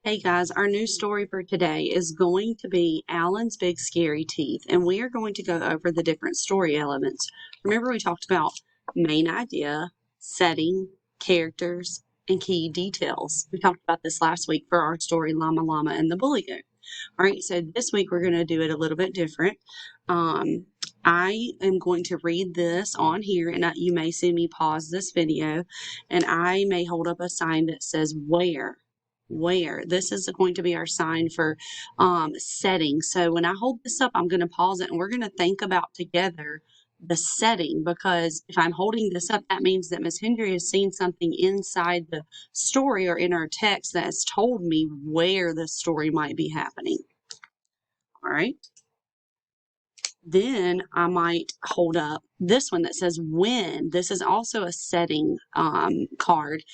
Hey guys, our new story for today is going to be Alan's Big Scary Teeth, and we are going to go over the different story elements. Remember, we talked about main idea, setting, characters, and key details. We talked about this last week for our story, Llama Llama and the Bully Goat. All right, so this week we're going to do it a little bit different. I am going to read this on here, and you may see me pause this video, and I may hold up a sign that says where. This is going to be our sign for setting. So when I hold this up, I'm going to pause it and we're going to think about together the setting, because if I'm holding this up, that means that Miss Hendry has seen something inside the story or in our text that has told me where the story might be happening. All right. Then I might hold up this one that says when. This is also a setting card.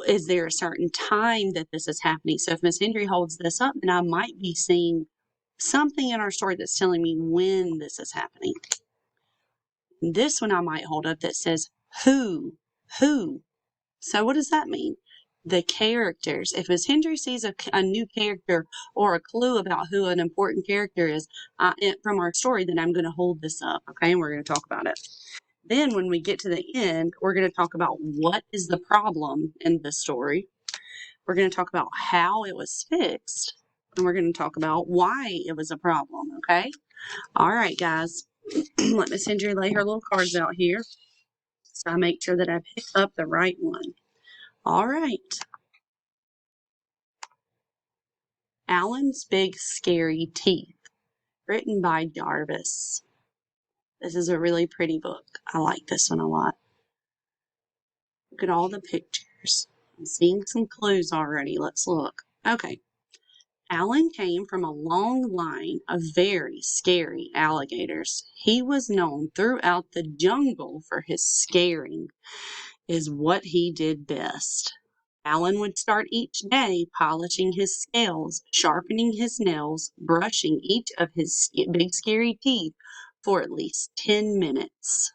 Is there a certain time that this is happening? So if Miss Hendry holds this up, then I might be seeing something in our story that's telling me when this is happening. And this one I might hold up that says who. So what does that mean? The characters. If Miss Hendry sees a new character or a clue about who an important character is from our story, then I'm going to hold this up, okay? And we're going to talk about it. Then when we get to the end, we're going to talk about what is the problem in the story. We're going to talk about how it was fixed. And we're going to talk about why it was a problem, okay? All right, guys. Let Miss Hendry lay her little cards out here so I make sure that I pick up the right one. All right. Alan's Big Scary Teeth, written by Jarvis. This is a really pretty book. I like this one a lot. Look at all the pictures. I'm seeing some clues already. Let's look. Okay. Alan came from a long line of very scary alligators. He was known throughout the jungle for his scaring, is what he did best. Alan would start each day polishing his scales, sharpening his nails, brushing each of his big scary teeth for at least 10 minutes.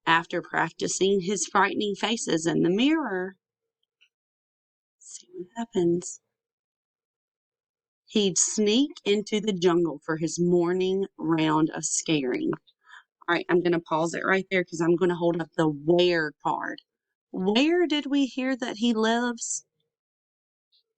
After practicing his frightening faces in the mirror, let's see what happens. He'd sneak into the jungle for his morning round of scaring. All right, I'm going to pause it right there because I'm going to hold up the where card. Where did we hear that he lives?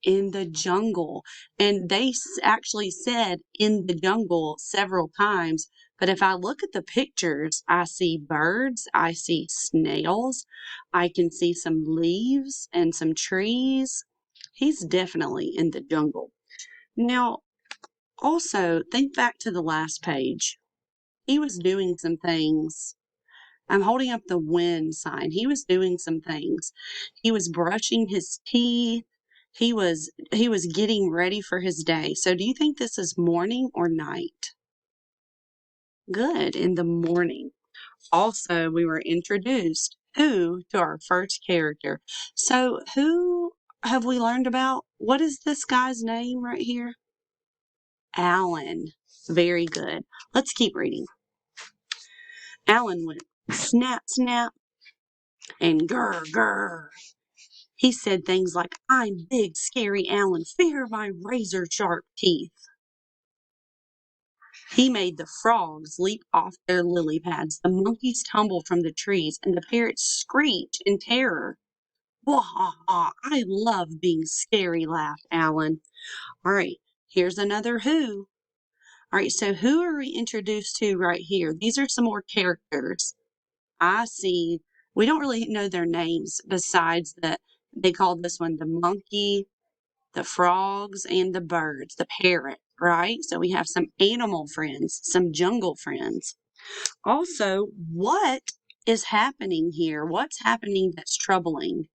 In the jungle. And they actually said in the jungle several times. But if I look at the pictures, I see birds, I see snails, I can see some leaves and some trees. He's definitely in the jungle. Now, also, think back to the last page. He was doing some things. I'm holding up the when sign. He was doing some things. He was brushing his teeth. He was getting ready for his day. So do you think this is morning or night? Good, in the morning. Also, we were introduced to our first character. So who have we learned about? What is this guy's name right here? Alan. Very good. Let's keep reading. Alan went snap, snap, and grr, grr. He said things like, I'm Big Scary Alan, fear my razor sharp teeth. He made the frogs leap off their lily pads, the monkeys tumble from the trees, and the parrots screech in terror. Wah ha ha, I love being scary, laughed Alan. All right, here's another who. All right, so who are we introduced to right here? These are some more characters. I see, we don't really know their names besides that they called this one the monkey, the frogs, and the birds, the parrot, right? So we have some animal friends, some jungle friends. Also, what is happening here? What's happening that's troubling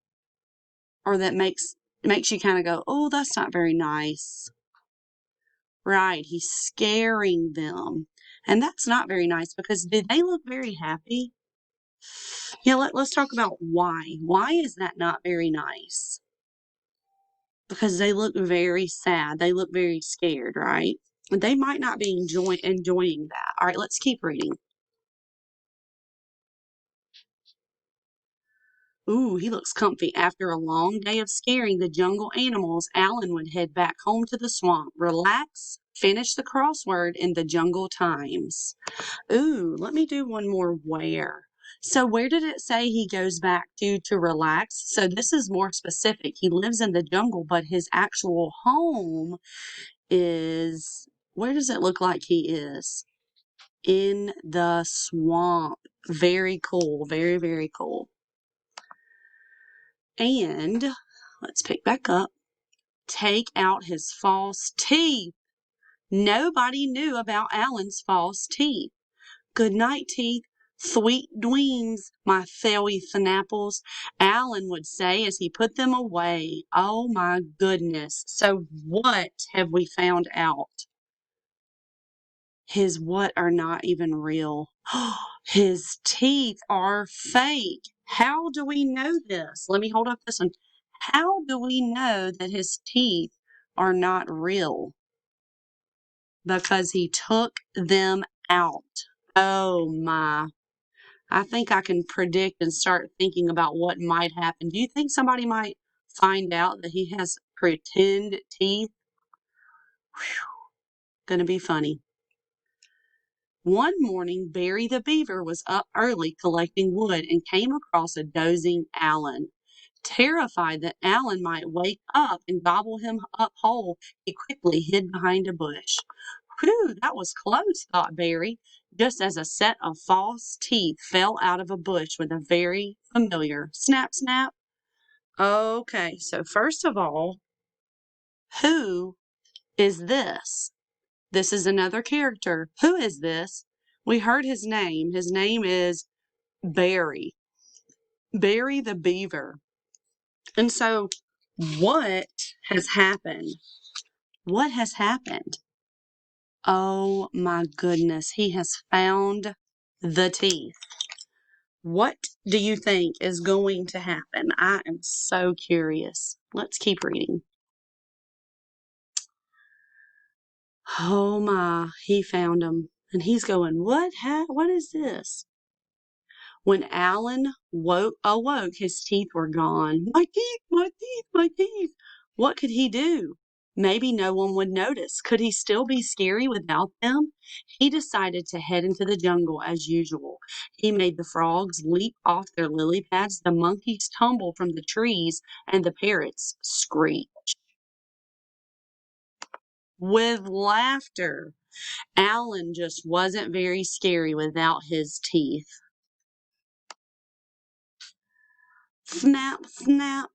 or that makes you kind of go, oh, that's not very nice. Right, he's scaring them. And that's not very nice because did they look very happy? Yeah, let's talk about why. Why is that not very nice? Because they look very sad. They look very scared, right? They might not be enjoying that. All right, let's keep reading. Ooh, he looks comfy. After a long day of scaring the jungle animals, Alan would head back home to the swamp, relax, finish the crossword in the Jungle Times. Ooh, let me do one more where. So where did it say he goes back to relax? So this is more specific. He lives in the jungle, but his actual home is, where does it look like he is? In the swamp. Very cool. Very, very cool. And let's pick back up. Take out his false teeth. Nobody knew about Alan's false teeth. Good night, teeth. Sweet dreams, my fairy thnapples, Alan would say as he put them away. Oh my goodness. So what have we found out? His what are not even real. His teeth are fake. How do we know this? Let me hold up this one. How do we know that his teeth are not real? Because he took them out. Oh my. I think I can predict and start thinking about what might happen. Do you think somebody might find out that he has pretend teeth? Gonna be funny. One morning, Barry the Beaver was up early collecting wood and came across a dozing Alan. Terrified that Alan might wake up and gobble him up whole, he quickly hid behind a bush. Whew, that was close, thought Barry, just as a set of false teeth fell out of a bush with a very familiar snap, snap. Okay, so first of all, who is this? This is another character. Who is this? We heard his name. His name is Barry. Barry the Beaver. And so, what has happened? What has happened? Oh my goodness, he has found the teeth. What do you think is going to happen? I am so curious. Let's keep reading. Oh my, he found them. And he's going, what is this? When Alan awoke, his teeth were gone. My teeth, my teeth, my teeth. What could he do? Maybe no one would notice. Could he still be scary without them? He decided to head into the jungle as usual. He made the frogs leap off their lily pads, the monkeys tumble from the trees, and the parrots screech. With laughter. Alan just wasn't very scary without his teeth. Snap, snap.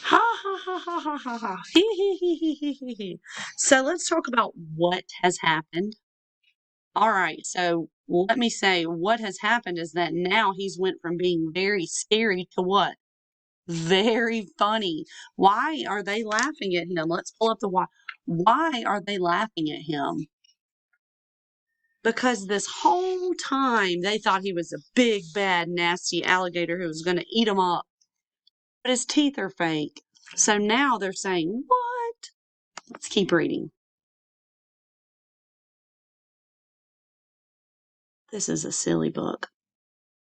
Ha ha ha ha ha ha ha. Hee hee hee hee hee hee hee. So let's talk about what has happened. All right, so let me say what has happened is that now he's went from being very scary to what? Very funny. Why are they laughing at him? Let's pull up the why. Why are they laughing at him? Because this whole time they thought he was a big, bad, nasty alligator who was going to eat them up. But his teeth are fake. So now they're saying, what? Let's keep reading. This is a silly book.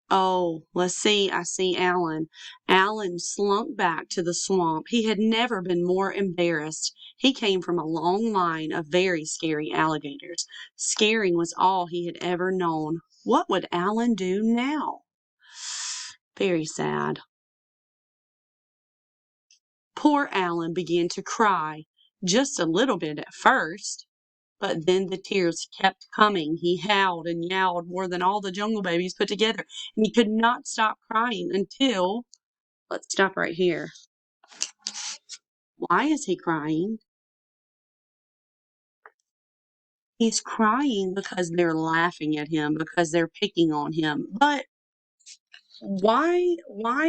Oh, let's see. I see Alan. Alan slunk back to the swamp. He had never been more embarrassed. He came from a long line of very scary alligators. Scaring was all he had ever known. What would Alan do now? Very sad. Poor Alan began to cry, just a little bit at first. But then the tears kept coming. He howled and yowled more than all the jungle babies put together, and he could not stop crying until, let's stop right here. Why is he crying? He's crying because they're laughing at him, because they're picking on him. But why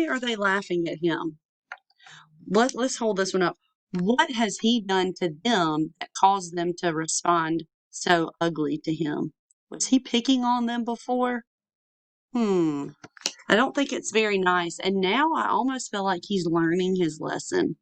are they laughing at him? Let's hold this one up. What has he done to them that caused them to respond so ugly to him? Was he picking on them before? I don't think it's very nice. And now I almost feel like he's learning his lesson.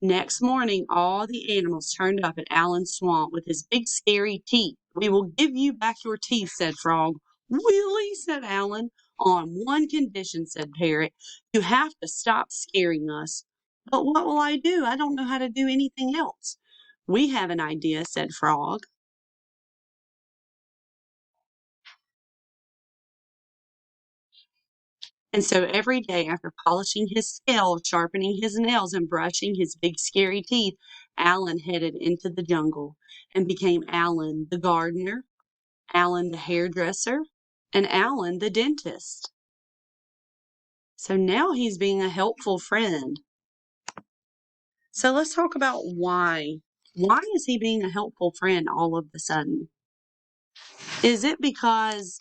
Next morning, all the animals turned up at Alan's swamp with his big scary teeth. We will give you back your teeth, said Frog. Really, said Alan. On one condition, said Parrot. You have to stop scaring us. But what will I do? I don't know how to do anything else. We have an idea, said Frog. And so every day after polishing his scales, sharpening his nails, and brushing his big scary teeth, Alan headed into the jungle and became Alan the gardener, Alan the hairdresser, and Alan the dentist. So now he's being a helpful friend. So let's talk about why. Why is he being a helpful friend all of a sudden? Is it because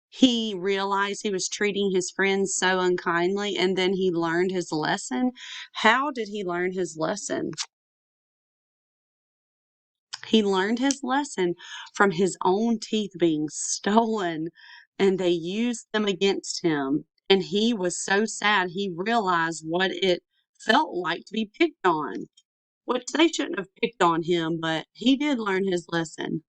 he realized he was treating his friends so unkindly and then he learned his lesson? How did he learn his lesson? He learned his lesson from his own teeth being stolen and they used them against him. And he was so sad he realized what it felt like to be picked on. Which they shouldn't have picked on him, but he did learn his lesson.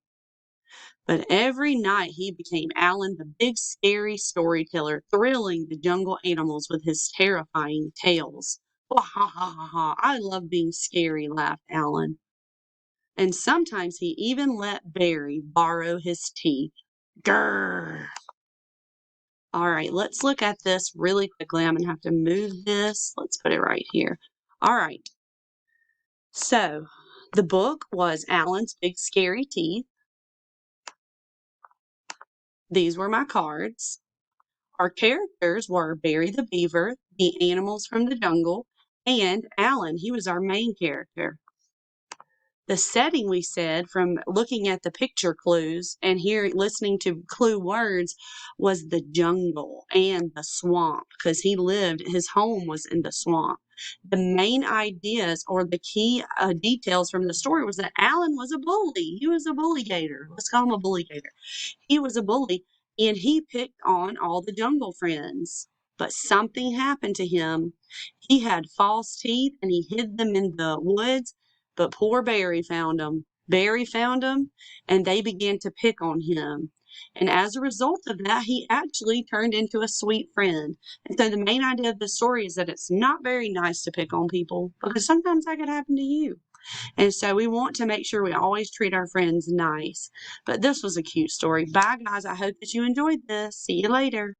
But every night he became Alan the Big Scary Storyteller, thrilling the jungle animals with his terrifying tales. Ha ha ha ha ha. I love being scary, laughed Alan. And sometimes he even let Barry borrow his teeth. Grrr. All right, let's look at this really quickly. I'm going to have to move this. Let's put it right here. All right. So the book was Alan's Big Scary Teeth. These were my cards. Our characters were Barry the Beaver, the animals from the jungle, and Alan. He was our main character. The setting, we said, from looking at the picture clues and listening to clue words, was the jungle and the swamp because his home was in the swamp. The main ideas or the key details from the story was that Alan was a bully. He was a bully gator. Let's call him a bully gator. He was a bully and he picked on all the jungle friends. But something happened to him. He had false teeth and he hid them in the woods, but poor Barry found them. Barry found them, and they began to pick on him. And as a result of that, he actually turned into a sweet friend. And so the main idea of the story is that it's not very nice to pick on people because sometimes that could happen to you. And so we want to make sure we always treat our friends nice. But this was a cute story. Bye, guys. I hope that you enjoyed this. See you later.